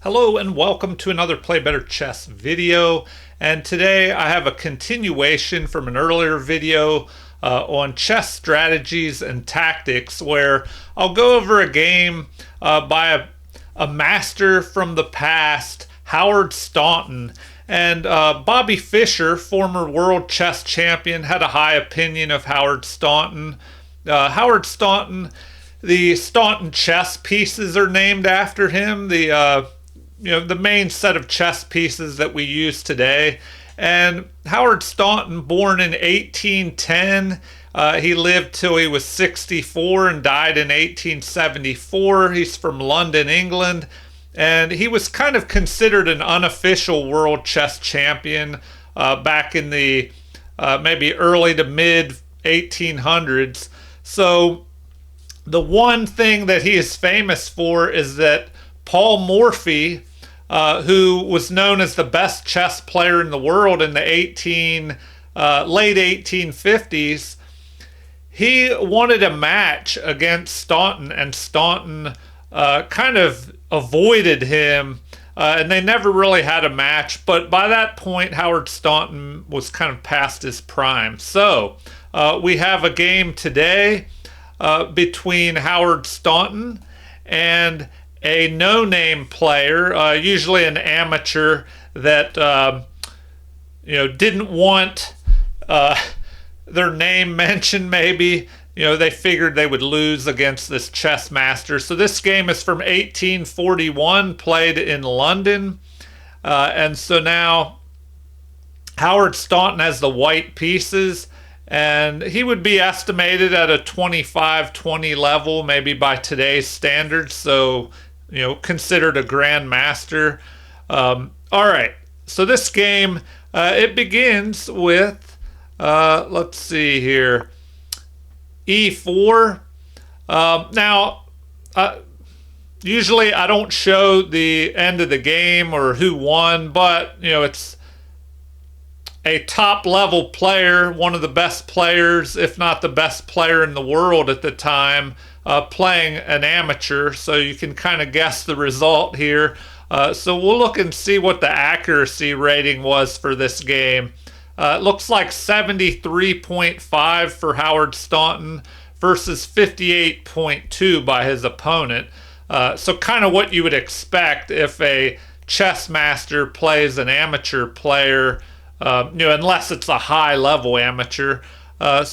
Hello and welcome to another Play Better Chess video. And today I have a continuation from an earlier video on chess strategies and tactics, where I'll go over a game by a master from the past, Howard Staunton. And Bobby Fischer, former world chess champion, had a high opinion of Howard Staunton. Howard Staunton, the Staunton chess pieces are named after him. The main set of chess pieces that we use today. And Howard Staunton, born in 1810, he lived till he was 64 and died in 1874. He's from London, England, and he was kind of considered an unofficial world chess champion back in the maybe early to mid 1800s. So the one thing that he is famous for is that Paul Morphy, who was known as the best chess player in the world in the late 1850s, he wanted a match against Staunton, and Staunton kind of avoided him, and they never really had a match. But by that point, Howard Staunton was kind of past his prime. So we have a game today between Howard Staunton and a no-name player, usually an amateur that didn't want their name mentioned. Maybe they figured they would lose against this chess master. So this game is from 1841, played in London, and so now Howard Staunton has the white pieces, and he would be estimated at a 25-20 level, maybe by today's standards. So considered a grandmaster. All right, so this game, it begins with, let's see here, e4. Now, usually I don't show the end of the game or who won, but, it's a top level player, one of the best players, if not the best player in the world at the time, playing an amateur, so you can kind of guess the result here. So we'll look and see what the accuracy rating was for this game. It looks like 73.5 for Howard Staunton versus 58.2 by his opponent. So kind of what you would expect if a chess master plays an amateur player, unless it's a high level amateur. A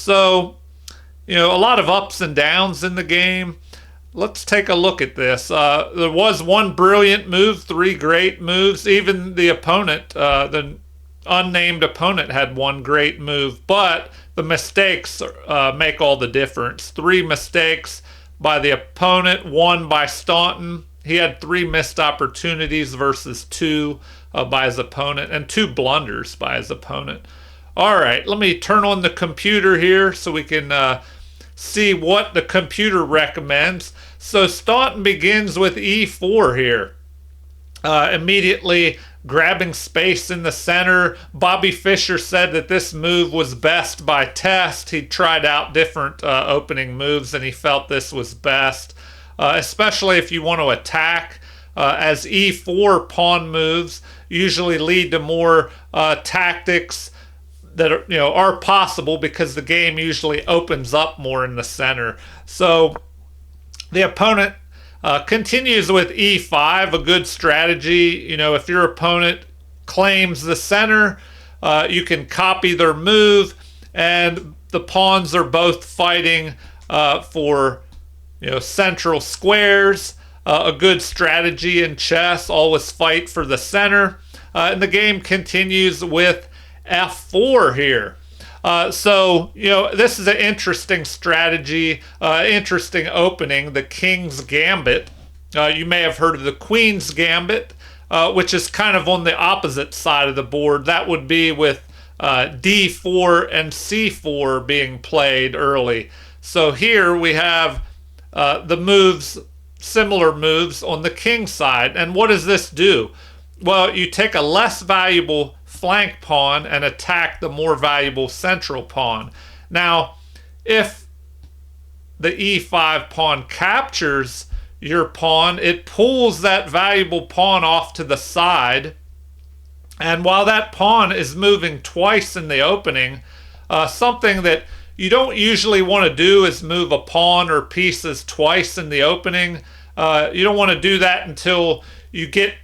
lot of ups and downs in the game. Let's take a look at this. There was one brilliant move, three great moves. Even the opponent, the unnamed opponent, had one great move, but the mistakes make all the difference. Three mistakes by the opponent, one by Staunton. He had three missed opportunities versus two by his opponent, and two blunders by his opponent. All right, let me turn on the computer here so we can see what the computer recommends. So Staunton begins with e4 here, immediately grabbing space in the center. Bobby Fischer said that this move was best by test. He tried out different opening moves, and he felt this was best, especially if you want to attack, as e4 pawn moves usually lead to more tactics that are possible, because the game usually opens up more in the center. So the opponent continues with e5, a good strategy. If your opponent claims the center, you can copy their move, and the pawns are both fighting for central squares. A good strategy in chess, always fight for the center. And the game continues with f4 here. This is an interesting strategy, interesting opening, the King's Gambit. You may have heard of the Queen's Gambit, which is kind of on the opposite side of the board. That would be with d4 and c4 being played early. So here we have similar moves on the king side. And what does this do? Well, you take a less valuable flank pawn and attack the more valuable central pawn. Now, if the e5 pawn captures your pawn, it pulls that valuable pawn off to the side. And while that pawn is moving twice in the opening, something that you don't usually want to do is move a pawn or pieces twice in the opening. You don't want to do that until you get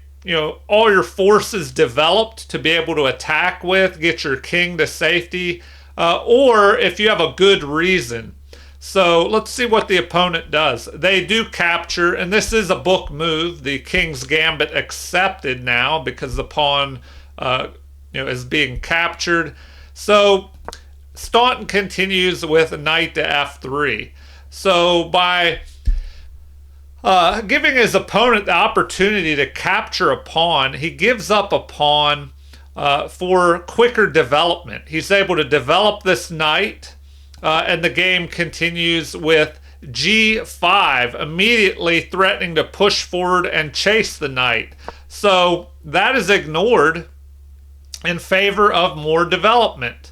all your forces developed to be able to attack with, get your king to safety, or if you have a good reason. So let's see what the opponent does. They do capture, and this is a book move. The King's Gambit accepted now because the pawn is being captured. So Staunton continues with knight to f3. So by giving his opponent the opportunity to capture a pawn, he gives up a pawn for quicker development. He's able to develop this knight, and the game continues with g5, immediately threatening to push forward and chase the knight. So that is ignored in favor of more development.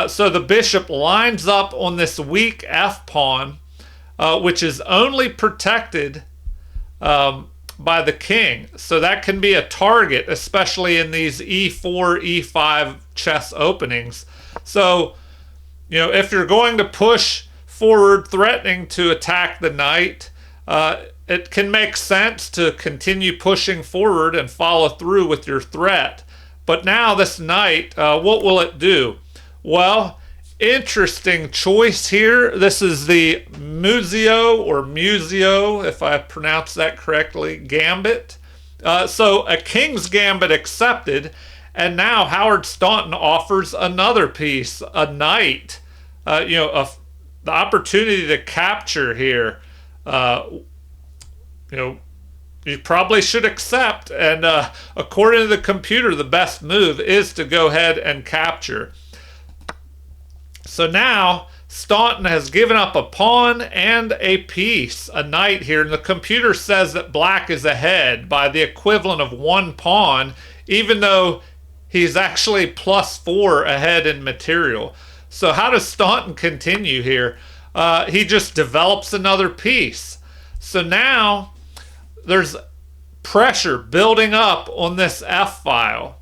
So the bishop lines up on this weak f pawn, which is only protected by the king. So that can be a target, especially in these e4, e5 chess openings. So, if you're going to push forward, threatening to attack the knight, it can make sense to continue pushing forward and follow through with your threat. But now this knight, what will it do? Well, interesting choice here. This is the Muzio, if I pronounce that correctly, gambit. So a king's gambit accepted, and now Howard Staunton offers another piece, a knight. The opportunity to capture here. You probably should accept, and according to the computer, the best move is to go ahead and capture. So now Staunton has given up a pawn and a piece, a knight here, and the computer says that black is ahead by the equivalent of one pawn, even though he's actually +4 ahead in material. So how does Staunton continue here? He just develops another piece. So now there's pressure building up on this f file,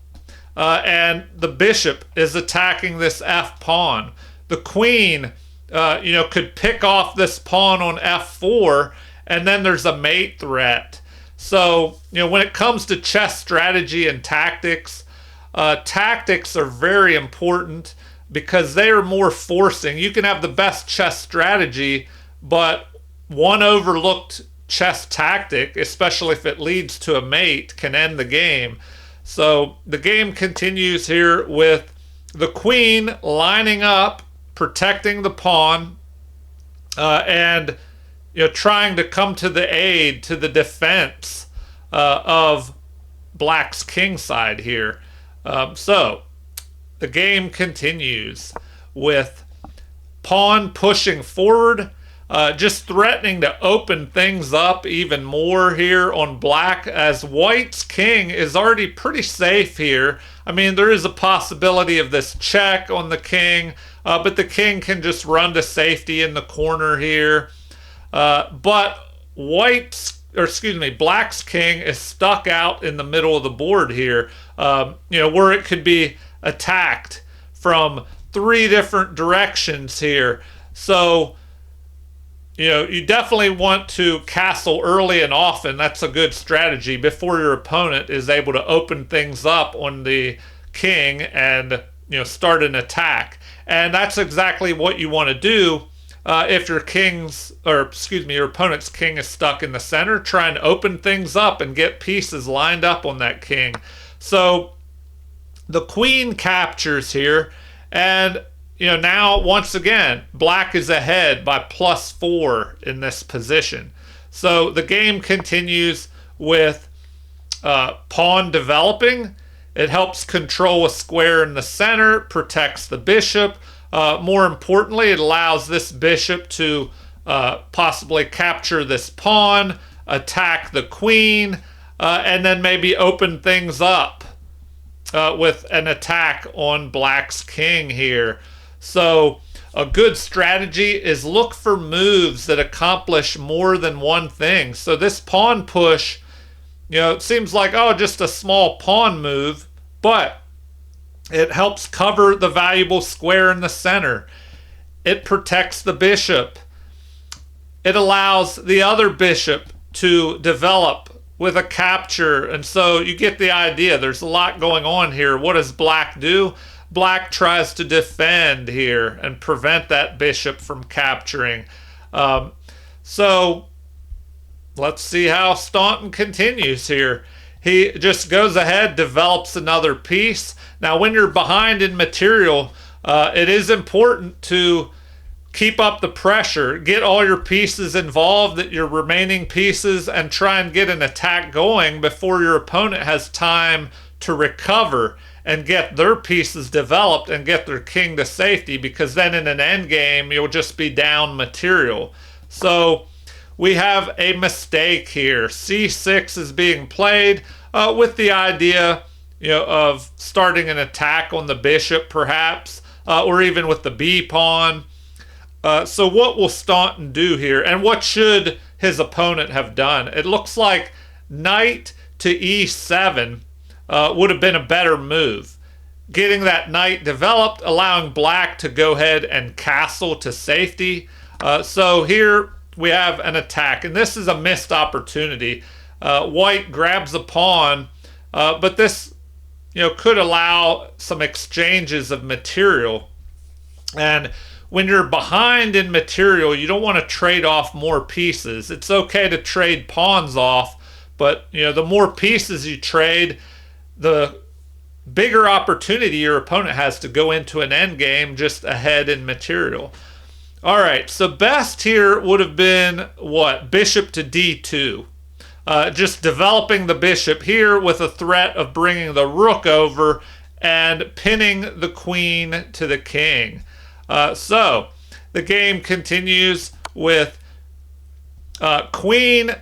and the bishop is attacking this f pawn. The queen, could pick off this pawn on f4, and then there's a mate threat. So, when it comes to chess strategy and tactics, tactics are very important because they are more forcing. You can have the best chess strategy, but one overlooked chess tactic, especially if it leads to a mate, can end the game. So the game continues here with the queen lining up, protecting the pawn, and trying to come to the aid, to the defense of black's king side here. So the game continues with pawn pushing forward, just threatening to open things up even more here on black, as white's king is already pretty safe here. I mean, there is a possibility of this check on the king, but the king can just run to safety in the corner here. But black's king is stuck out in the middle of the board here, where it could be attacked from 3 different directions here. So, you definitely want to castle early and often. That's a good strategy before your opponent is able to open things up on the king and, start an attack. And that's exactly what you want to do if your opponent's king is stuck in the center. Try and open things up and get pieces lined up on that king. So the queen captures here, and now once again black is ahead by +4 in this position. So the game continues with pawn developing. It helps control a square in the center, protects the bishop. More importantly, it allows this bishop to possibly capture this pawn, attack the queen, and then maybe open things up with an attack on black's king here. So a good strategy is look for moves that accomplish more than one thing. So this pawn push, it seems like, oh, just a small pawn move, but it helps cover the valuable square in the center. It protects the bishop. It allows the other bishop to develop with a capture. And so you get the idea. There's a lot going on here. What does black do? Black tries to defend here and prevent that bishop from capturing. So let's see how Staunton continues here. He just goes ahead, develops another piece. Now, when you're behind in material, it is important to keep up the pressure, get all your pieces involved, your remaining pieces, and try and get an attack going before your opponent has time to recover and get their pieces developed and get their king to safety, because then in an end game, you'll just be down material. So we have a mistake here. C6 is being played with the idea of starting an attack on the bishop, perhaps, or even with the b pawn. So what will Staunton do here, and what should his opponent have done? It looks like knight to e7 would have been a better move. Getting that knight developed, allowing black to go ahead and castle to safety. So here we have an attack, and this is a missed opportunity. White grabs a pawn, but this could allow some exchanges of material. And when you're behind in material, you don't want to trade off more pieces. It's okay to trade pawns off, but the more pieces you trade, the bigger opportunity your opponent has to go into an end game just ahead in material. All right, so best here would have been what? Bishop to d2. Just developing the bishop here with a threat of bringing the rook over and pinning the queen to the king. So the game continues with queen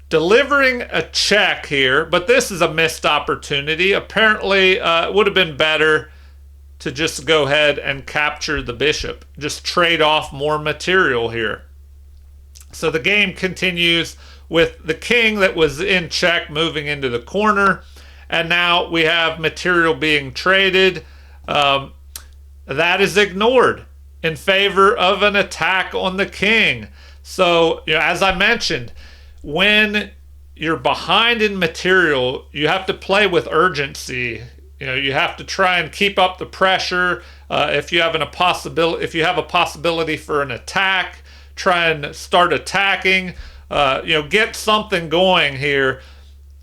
delivering a check here, but this is a missed opportunity. Apparently, it would have been better to just go ahead and capture the bishop, just trade off more material here. So the game continues with the king that was in check moving into the corner, and now we have material being traded. That is ignored in favor of an attack on the king. So, as I mentioned, when you're behind in material, you have to play with urgency. You have to try and keep up the pressure. If you have a possibility for an attack, try and start attacking. Get something going here.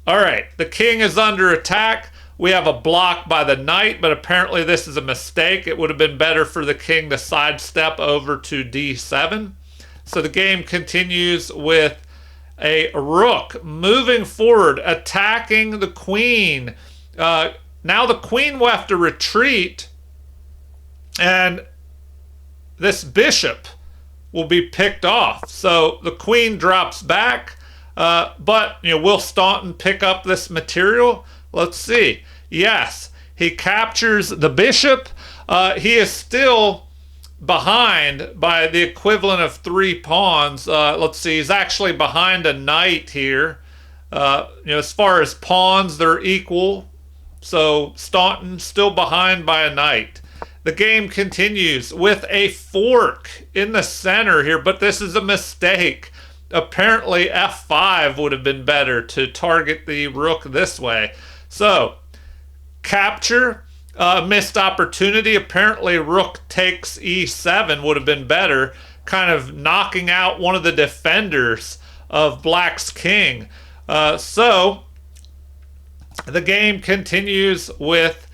All right, the king is under attack. We have a block by the knight, but apparently this is a mistake. It would have been better for the king to sidestep over to d7. So the game continues with a rook moving forward, attacking the queen. Now the queen will have to retreat, and this bishop will be picked off. So the queen drops back, but will Staunton pick up this material? Let's see. Yes, he captures the bishop. He is still behind by the equivalent of 3 pawns. Let's see, he's actually behind a knight here. As far as pawns, they're equal. So Staunton still behind by a knight. The game continues with a fork in the center here, but this is a mistake. Apparently f5 would have been better to target the rook this way. So capture, missed opportunity. Apparently rook takes e7 would have been better, kind of knocking out one of the defenders of black's king. So the game continues with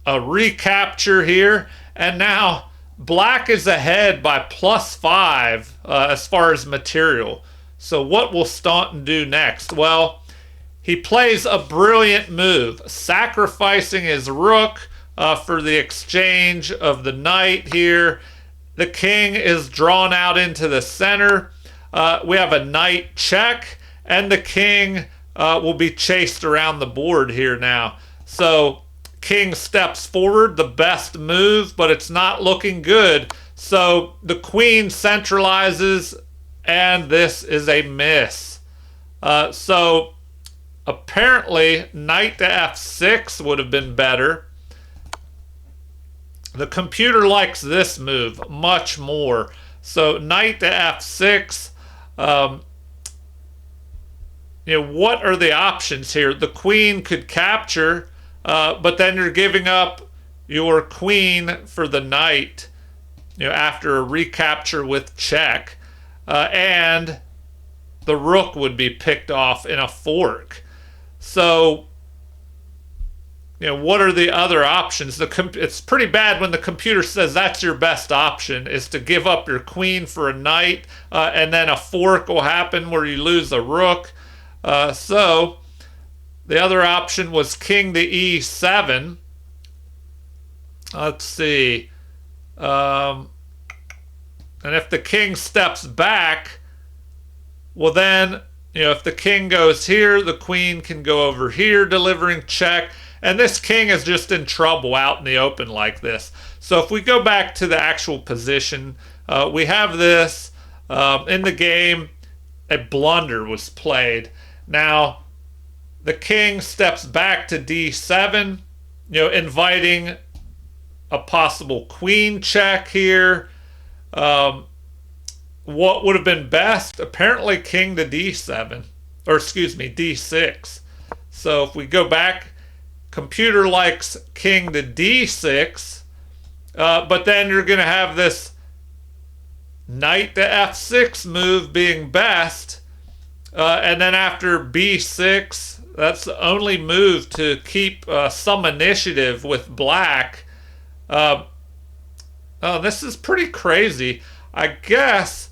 a recapture here, and now black is ahead by +5 as far as material. So what will Staunton do next? Well, he plays a brilliant move, sacrificing his rook for the exchange of the knight here. The king is drawn out into the center. We have a knight check, and the king will be chased around the board here now. So king steps forward, the best move, but it's not looking good. So the queen centralizes, and this is a miss. So apparently, knight to f6 would have been better. The computer likes this move much more. So knight to f6. What are the options here? The queen could capture, but then you're giving up your queen for the knight, after a recapture with check, and the rook would be picked off in a fork. So, what are the other options? It's pretty bad when the computer says that's your best option, is to give up your queen for a knight, and then a fork will happen where you lose a rook. So the other option was king to e7. Let's see. And if the king steps back, well then, if the king goes here, the queen can go over here, delivering check. And this king is just in trouble out in the open like this. So if we go back to the actual position, we have this in the game. A blunder was played. Now, the king steps back to d7, inviting a possible queen check here. What would have been best? Apparently king to d7, or excuse me, d6. So if we go back, computer likes king to d6, but then you're going to have this knight to f6 move being best, and then after b6, that's the only move to keep some initiative with black. Oh, this is pretty crazy. I guess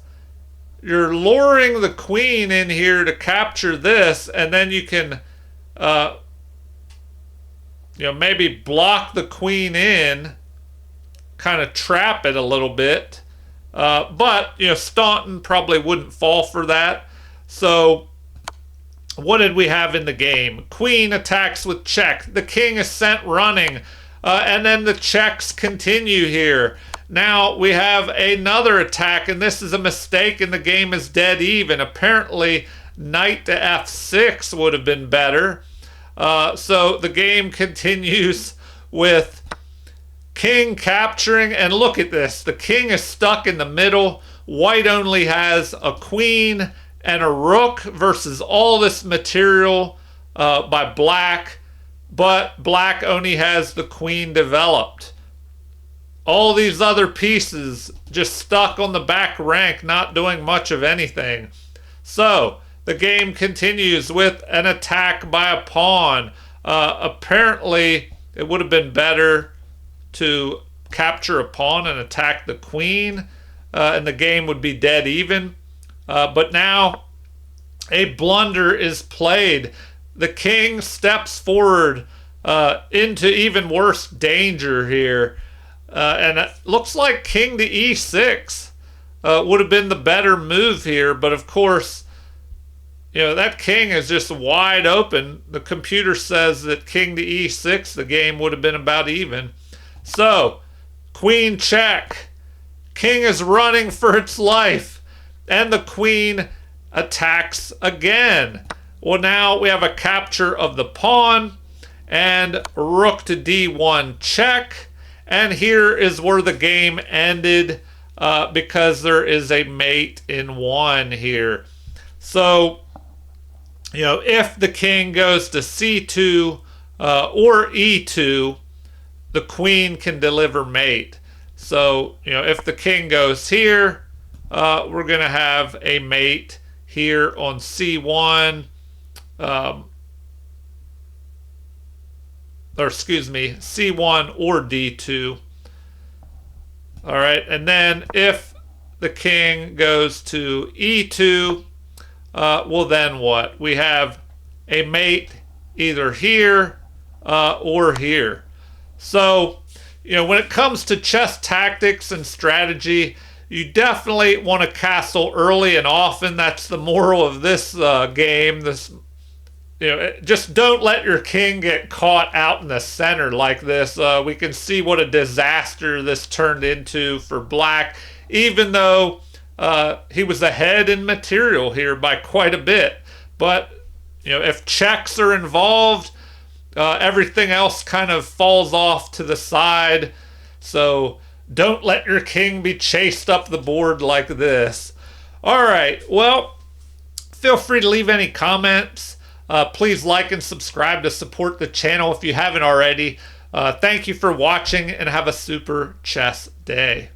you're luring the queen in here to capture this, and then you can maybe block the queen in, kind of trap it a little bit. But Staunton probably wouldn't fall for that. So what did we have in the game? Queen attacks with check. The king is sent running. And then the checks continue here. Now we have another attack, and this is a mistake, and the game is dead even. Apparently, knight to f6 would have been better. So the game continues with king capturing, and look at this. The king is stuck in the middle. White only has a queen and a rook versus all this material by black, but black only has the queen developed. All these other pieces just stuck on the back rank, not doing much of anything. So the game continues with an attack by a pawn. Apparently, it would have been better to capture a pawn and attack the queen, and the game would be dead even. But now a blunder is played. The king steps forward into even worse danger here. And it looks like king to e6 would have been the better move here. But of course, that king is just wide open. The computer says that king to e6, the game would have been about even. So, queen check. King is running for its life. And the queen attacks again. Well, now we have a capture of the pawn. And rook to d1 check. And here is where the game ended, because there is a mate in one here. So, if the king goes to c2 or e2, the queen can deliver mate. So, if the king goes here, we're going to have a mate here on c1. Or excuse me, c1 or d2. All right, and then if the king goes to e2, well then what? We have a mate either here or here. So, when it comes to chess tactics and strategy, you definitely want to castle early and often. That's the moral of this game, this just don't let your king get caught out in the center like this. We can see what a disaster this turned into for black, even though he was ahead in material here by quite a bit. But, if checks are involved, everything else kind of falls off to the side. So don't let your king be chased up the board like this. All right, well, feel free to leave any comments. Please like and subscribe to support the channel if you haven't already. Thank you for watching and have a super chess day.